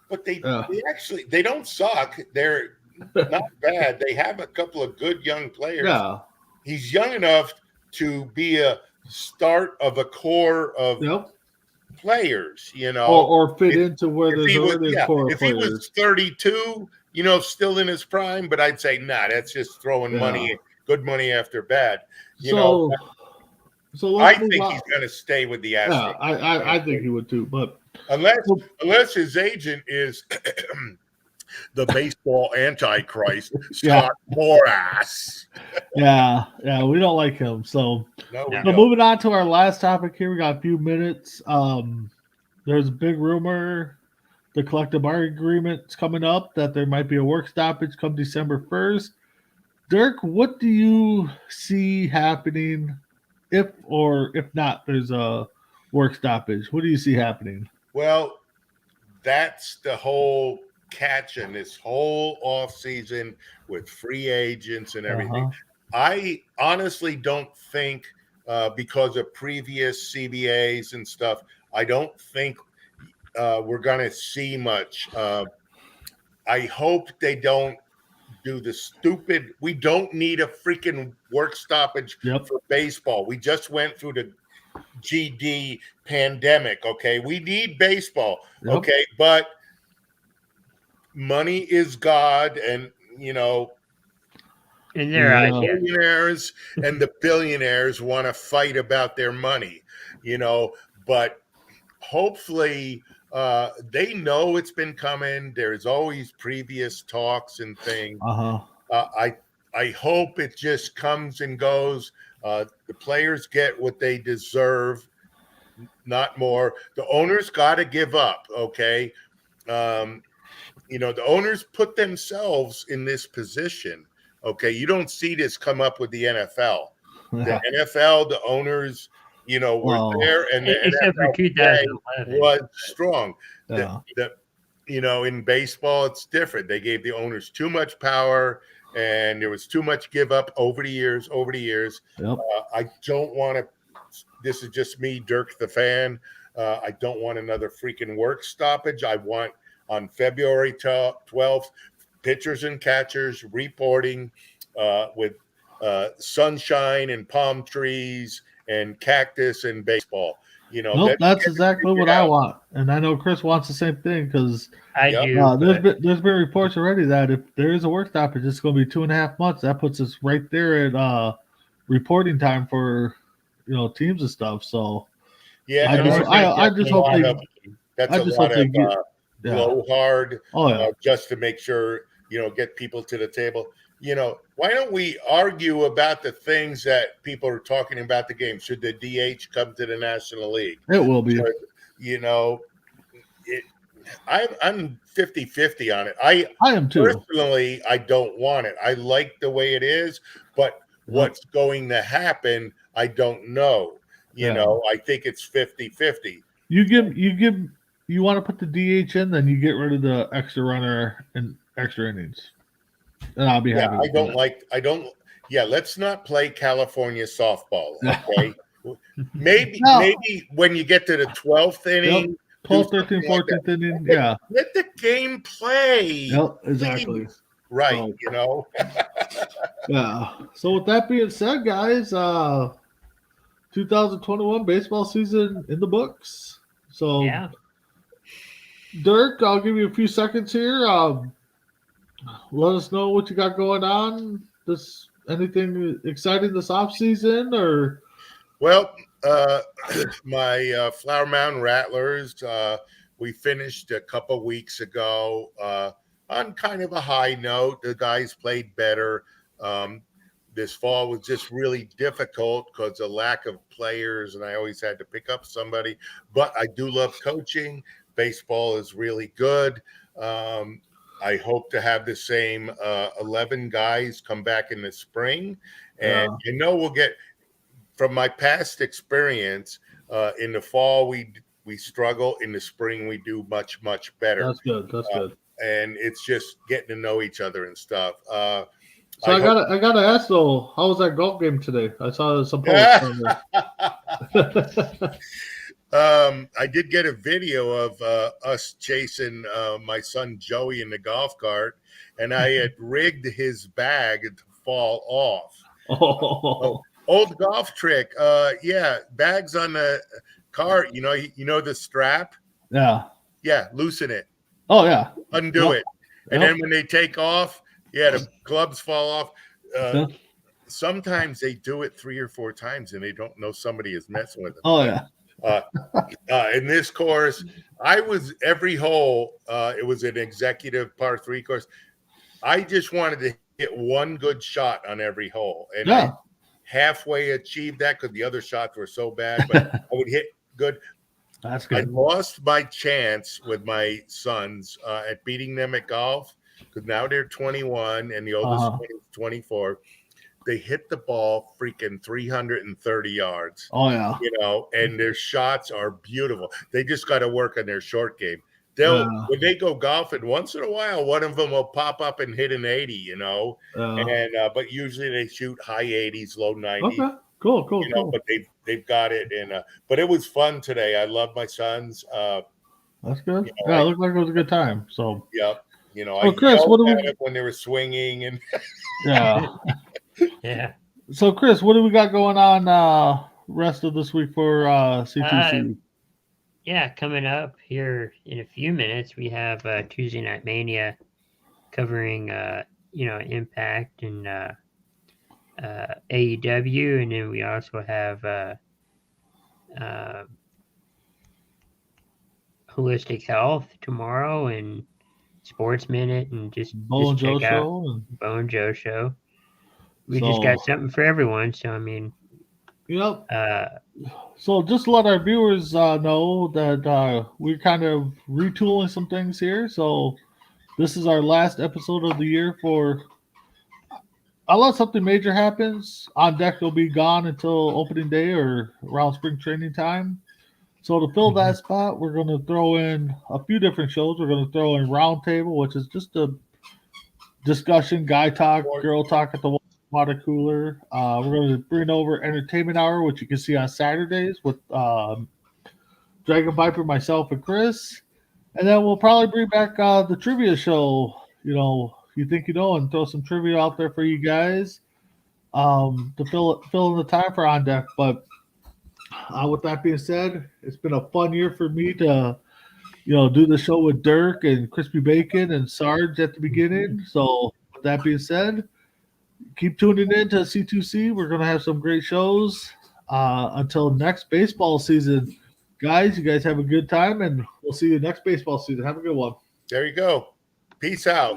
but they don't suck. They're not bad. They have a couple of good young players. Yeah, he's young enough to be a start of a core of players, or fit into where there's already a core of players. If he was 32, still in his prime, but I'd say, that's just throwing good money after bad. So I think he's going to stay with the Astros. Yeah, I think he would too, but unless his agent is the baseball antichrist, Scott Boras. Yeah, we don't like him. So moving on to our last topic here, we got a few minutes. There's a big rumor the collective bargaining agreement's coming up that there might be a work stoppage come December 1st. Dirk, what do you see happening if not there's a work stoppage? What do you see happening? Well, that's the whole catch in this whole off season with free agents and everything. I honestly don't think because of previous CBAs and stuff, I don't think we're going to see much. I hope they don't do the stupid. We don't need a freaking work stoppage for baseball. We just went through the GD pandemic. Okay. We need baseball. Okay. But money is God, and in their eyes, millionaires and the billionaires want to fight about their money, but hopefully they know it's been coming. There's always previous talks and things. I hope it just comes and goes. The players get what they deserve, not more. The owners got to give up. Okay. The owners put themselves in this position. Okay. You don't see this come up with the NFL. The NFL, the owners, were there, and the except for 2011 was strong. In baseball, it's different. They gave the owners too much power, and there was too much give up over the years. I don't want to. This is just me, Dirk the fan. I don't want another freaking work stoppage. I want on February 12th, pitchers and catchers reporting with sunshine and palm trees and cactus and baseball. That's exactly what I want, and I know Chris wants the same thing because I do. There's been reports already that if there is a work stoppage, it's going to be 2.5 months. That puts us right there at reporting time for teams and stuff. So Yeah, I and just I just hope they that's I a just lot hope they of get blowhard oh yeah just to make sure get people to the table. Why don't we argue about the things that people are talking about the game? Should the DH come to the National League? it will be. I'm 50-50 on it. I am too. Personally, I don't want it. I like the way it is, but what's going to happen, I don't know. I think it's 50-50. You want to put the DH in, then you get rid of the extra runner and extra innings. And I'll be happy. Let's not play California softball. Okay. Maybe when you get to the 12th inning, 12th, 13th, 14th inning. Yeah. Let the game play. Yep, exactly. Please. Right. Yeah. So with that being said, guys, 2021 baseball season in the books. So Yeah. Dirk, I'll give you a few seconds here. Let us know what you got going on. Anything exciting this off season or? Well, my Flower Mountain Rattlers, we finished a couple weeks ago on kind of a high note. The guys played better. This fall was just really difficult because of lack of players, and I always had to pick up somebody. But I do love coaching. Baseball is really good. I hope to have the same 11 guys come back in the spring. And I know we'll get – from my past experience, in the fall we struggle. In the spring we do much better. That's good. And it's just getting to know each other and stuff. So I gotta ask though, how was that golf game today? I saw some posts. I did get a video of us chasing my son Joey in the golf cart, and I had rigged his bag to fall off. Old golf trick. Bags on the cart. You know the strap. Yeah, loosen it. Oh yeah, undo it, and then when they take off, the clubs fall off. Sometimes they do it 3 or 4 times, and they don't know somebody is messing with them. Oh yeah. In this course, I was every hole. It was an executive par 3 course. I just wanted to hit one good shot on every hole, and I halfway achieved that because the other shots were so bad. But I would hit good. That's good. I lost my chance with my sons at beating them at golf because now they're 21 and the oldest one is 24. They hit the ball freaking 330 yards. Oh yeah. And their shots are beautiful. They just got to work on their short game. When they go golfing, once in a while, one of them will pop up and hit an 80. But usually they shoot high 80s, low 90s. Okay. Cool. But they've got it, but it was fun today. I love my sons. That's good. It looked like it was a good time. So I Chris, what do we when they were swinging and Yeah. So Chris, what do we got going on rest of this week for C2C? Coming up here in a few minutes, we have Tuesday Night Mania covering Impact and AEW, and then we also have Holistic Health tomorrow and Sports Minute, and just check out Bo and Joe show. We just got something for everyone. So I mean, yep. So just let our viewers know that we're kind of retooling some things here. So this is our last episode of the year for. Unless something major happens, On Deck will be gone until opening day or around spring training time. So to fill that spot, we're going to throw in a few different shows. We're going to throw in Roundtable, which is just a discussion, guy talk, girl talk at the water cooler. We're going to bring over Entertainment Hour, which you can see on Saturdays with Dragon Viper, myself, and Chris. And then we'll probably bring back the trivia show, You Think You Know, and throw some trivia out there for you guys to fill in the time for On Deck. But with that being said, it's been a fun year for me to, do the show with Dirk and Crispy Bacon and Sarge at the beginning. So with that being said, keep tuning in to C2C. We're going to have some great shows until next baseball season. Guys, you guys have a good time, and we'll see you next baseball season. Have a good one. There you go. Peace out.